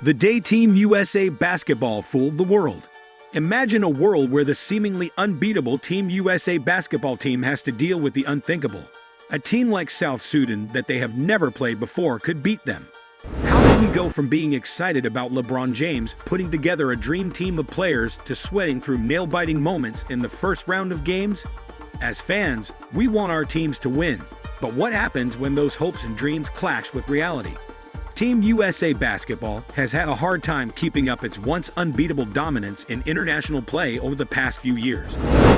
The day Team USA basketball fooled the world. Imagine a world where the seemingly unbeatable Team USA basketball team has to deal with the unthinkable. A team like South Sudan that they have never played before could beat them. How did we go from being excited about LeBron James putting together a dream team of players to sweating through nail-biting moments in the first round of games? As fans, we want our teams to win. But what happens when those hopes and dreams clash with reality? Team USA basketball has had a hard time keeping up its once unbeatable dominance in international play over the past few years.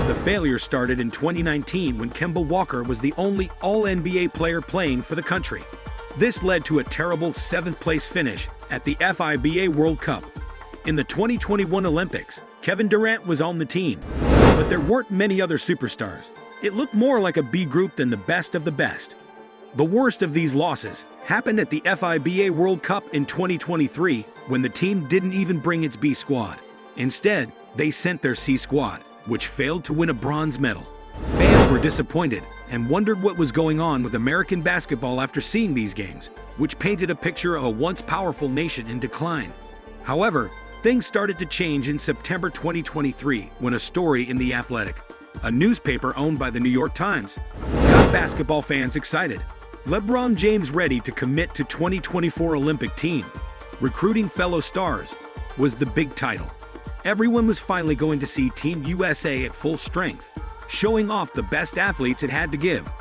The failure started in 2019 when Kemba Walker was the only All-NBA player playing for the country. This led to a terrible 7th-place finish at the FIBA World Cup. In the 2021 Olympics, Kevin Durant was on the team, but there weren't many other superstars. It looked more like a B group than the best of the best. The worst of these losses happened at the FIBA World Cup in 2023 when the team didn't even bring its B squad. Instead, they sent their C squad, which failed to win a bronze medal. Fans were disappointed and wondered what was going on with American basketball after seeing these games, which painted a picture of a once powerful nation in decline. However, things started to change in September 2023 when a story in The Athletic, a newspaper owned by the New York Times, got basketball fans excited. LeBron James ready to commit to 2024 Olympic team. Recruiting fellow stars was the big title. Everyone was finally going to see Team USA at full strength, showing off the best athletes it had to give.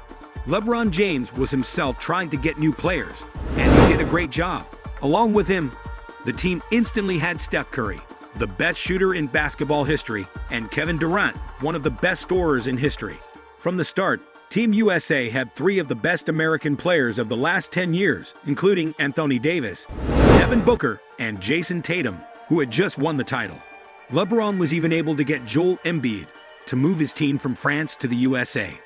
LeBron James was himself trying to get new players, and he did a great job. Along with him, the team instantly had Steph Curry, the best shooter in basketball history, and Kevin Durant, one of the best scorers in history. From the start, Team USA had 3 of the best American players of the last 10 years, including Anthony Davis, Devin Booker, and Jason Tatum, who had just won the title. LeBron was even able to get Joel Embiid to move his team from France to the USA.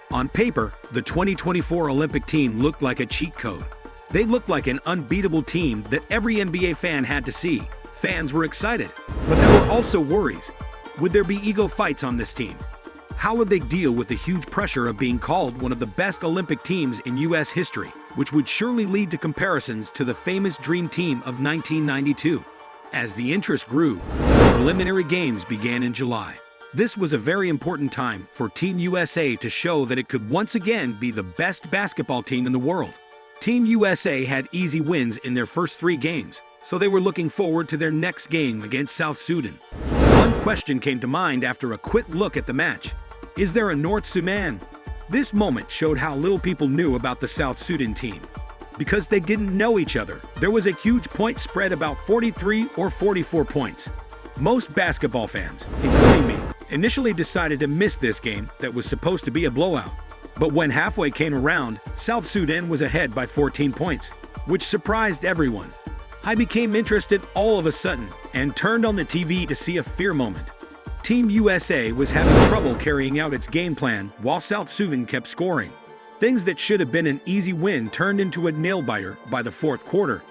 On paper, the 2024 Olympic team looked like a cheat code. They looked like an unbeatable team that every NBA fan had to see. Fans were excited, but there were also worries. Would there be ego fights on this team? How would they deal with the huge pressure of being called one of the best Olympic teams in U.S. history, which would surely lead to comparisons to the famous Dream Team of 1992? As the interest grew, the preliminary games began in July. This was a very important time for Team USA to show that it could once again be the best basketball team in the world. Team USA had easy wins in their first 3 games, so they were looking forward to their next game against South Sudan. One question came to mind after a quick look at the match. Is there a North Sudan? This moment showed how little people knew about the South Sudan team. Because they didn't know each other, there was a huge point spread, about 43 or 44 points. Most basketball fans, including me, initially decided to miss this game that was supposed to be a blowout. But when halfway came around, South Sudan was ahead by 14 points, which surprised everyone. I became interested all of a sudden and turned on the TV to see a fear moment. Team USA was having trouble carrying out its game plan while South Sudan kept scoring. Things that should have been an easy win turned into a nail-biter by the 4th quarter.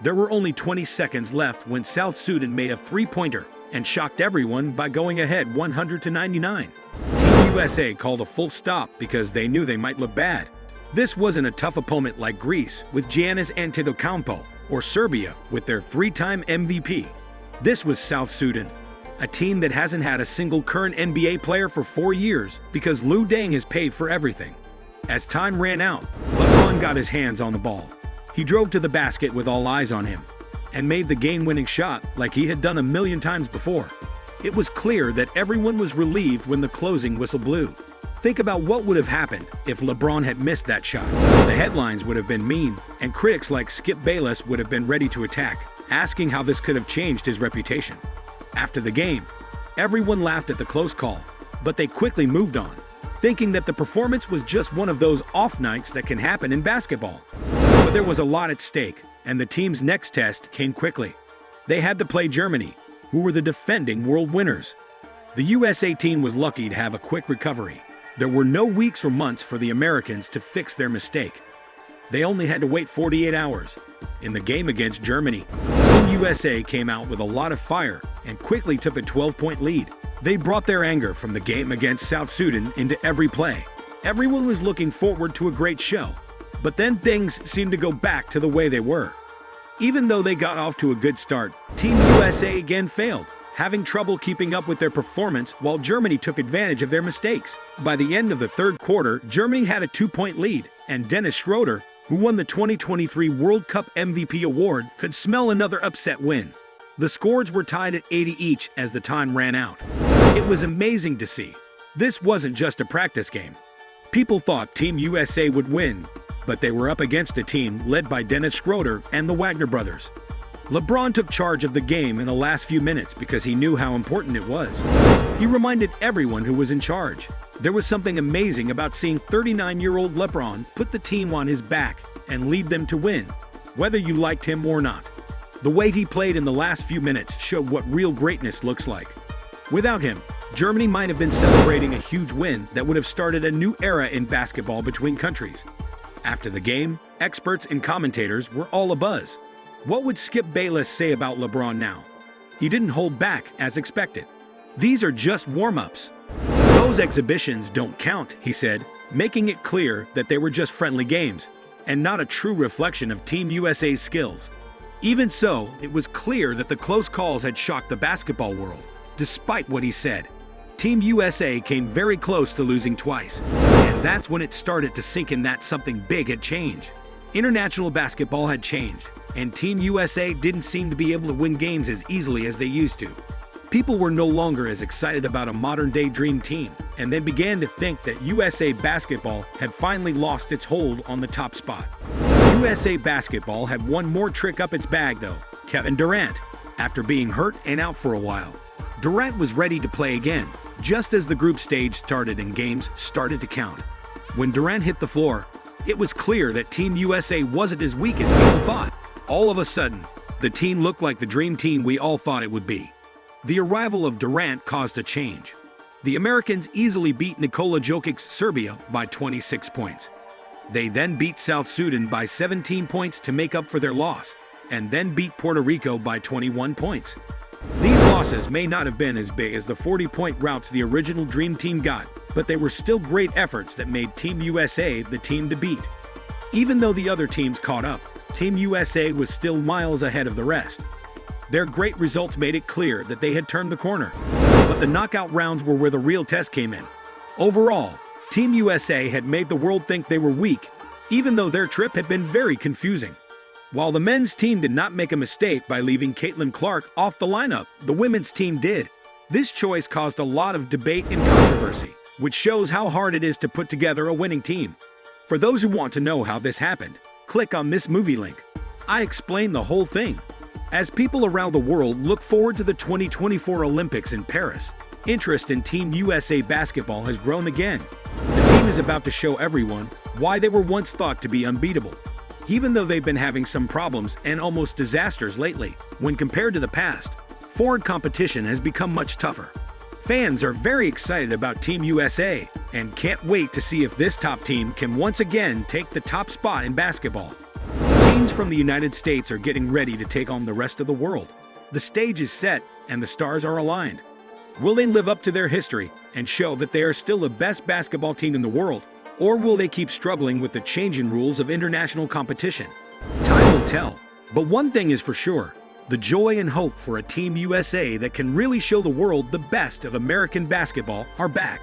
There were only 20 seconds left when South Sudan made a 3-pointer and shocked everyone by going ahead 100-99. Team USA called a full stop because they knew they might look bad. This wasn't a tough opponent like Greece with Giannis Antetokounmpo or Serbia with their 3-time MVP. This was South Sudan, a team that hasn't had a single current NBA player for 4 years because Lou Deng has paid for everything. As time ran out, LeBron got his hands on the ball. He drove to the basket with all eyes on him and made the game-winning shot like he had done a million times before. It was clear that everyone was relieved when the closing whistle blew. Think about what would have happened if LeBron had missed that shot. The headlines would have been mean, and critics like Skip Bayless would have been ready to attack, asking how this could have changed his reputation. After the game, everyone laughed at the close call, but they quickly moved on, thinking that the performance was just one of those off nights that can happen in basketball. But there was a lot at stake, and the team's next test came quickly. They had to play Germany, who were the defending world winners. The USA team was lucky to have a quick recovery. There were no weeks or months for the Americans to fix their mistake. They only had to wait 48 hours. In the game against Germany, Team USA came out with a lot of fire and quickly took a 12-point lead. They brought their anger from the game against South Sudan into every play. Everyone was looking forward to a great show, but then things seemed to go back to the way they were. Even though they got off to a good start, Team USA again failed, having trouble keeping up with their performance while Germany took advantage of their mistakes. By the end of the third quarter, Germany had a 2-point lead, and Dennis Schroeder, who won the 2023 World Cup MVP award, could smell another upset win. The scores were tied at 80 each as the time ran out. It was amazing to see. This wasn't just a practice game. People thought Team USA would win, but they were up against a team led by Dennis Schroeder and the Wagner brothers. LeBron took charge of the game in the last few minutes because he knew how important it was. He reminded everyone who was in charge. There was something amazing about seeing 39-year-old LeBron put the team on his back and lead them to win, whether you liked him or not. The way he played in the last few minutes showed what real greatness looks like. Without him, Germany might have been celebrating a huge win that would have started a new era in basketball between countries. After the game, experts and commentators were all abuzz. What would Skip Bayless say about LeBron now? He didn't hold back as expected. These are just warm-ups. Those exhibitions don't count, he said, making it clear that they were just friendly games and not a true reflection of Team USA's skills. Even so, it was clear that the close calls had shocked the basketball world. Despite what he said, Team USA came very close to losing twice, and that's when it started to sink in that something big had changed. International basketball had changed, and Team USA didn't seem to be able to win games as easily as they used to. People were no longer as excited about a modern-day dream team, and they began to think that USA basketball had finally lost its hold on the top spot. USA basketball had one more trick up its bag though: Kevin Durant. After being hurt and out for a while, Durant was ready to play again, just as the group stage started and games started to count. When Durant hit the floor, it was clear that Team USA wasn't as weak as people thought. All of a sudden, the team looked like the dream team we all thought it would be. The arrival of Durant caused a change. The Americans easily beat Nikola Jokic's Serbia by 26 points. They then beat South Sudan by 17 points to make up for their loss, and then beat Puerto Rico by 21 points. These losses may not have been as big as the 40-point routs the original Dream Team got, but they were still great efforts that made Team USA the team to beat. Even though the other teams caught up, Team USA was still miles ahead of the rest. Their great results made it clear that they had turned the corner, but the knockout rounds were where the real test came in. Overall, Team USA had made the world think they were weak, even though their trip had been very confusing. While the men's team did not make a mistake by leaving Caitlin Clark off the lineup, the women's team did. This choice caused a lot of debate and controversy, which shows how hard it is to put together a winning team. For those who want to know how this happened, click on this movie link. I explain the whole thing. As people around the world look forward to the 2024 Olympics in Paris, interest in Team USA basketball has grown again. The team is about to show everyone why they were once thought to be unbeatable. Even though they've been having some problems and almost disasters lately, when compared to the past, foreign competition has become much tougher. Fans are very excited about Team USA and can't wait to see if this top team can once again take the top spot in basketball. Teams from the United States are getting ready to take on the rest of the world. The stage is set and the stars are aligned. Will they live up to their history and show that they are still the best basketball team in the world? Or will they keep struggling with the changing rules of international competition? Time will tell. But one thing is for sure: the joy and hope for a Team USA that can really show the world the best of American basketball are back.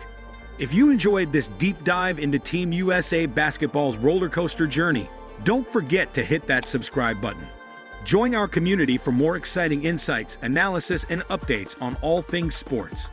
If you enjoyed this deep dive into Team USA basketball's roller coaster journey, don't forget to hit that subscribe button. Join our community for more exciting insights, analysis, and updates on all things sports.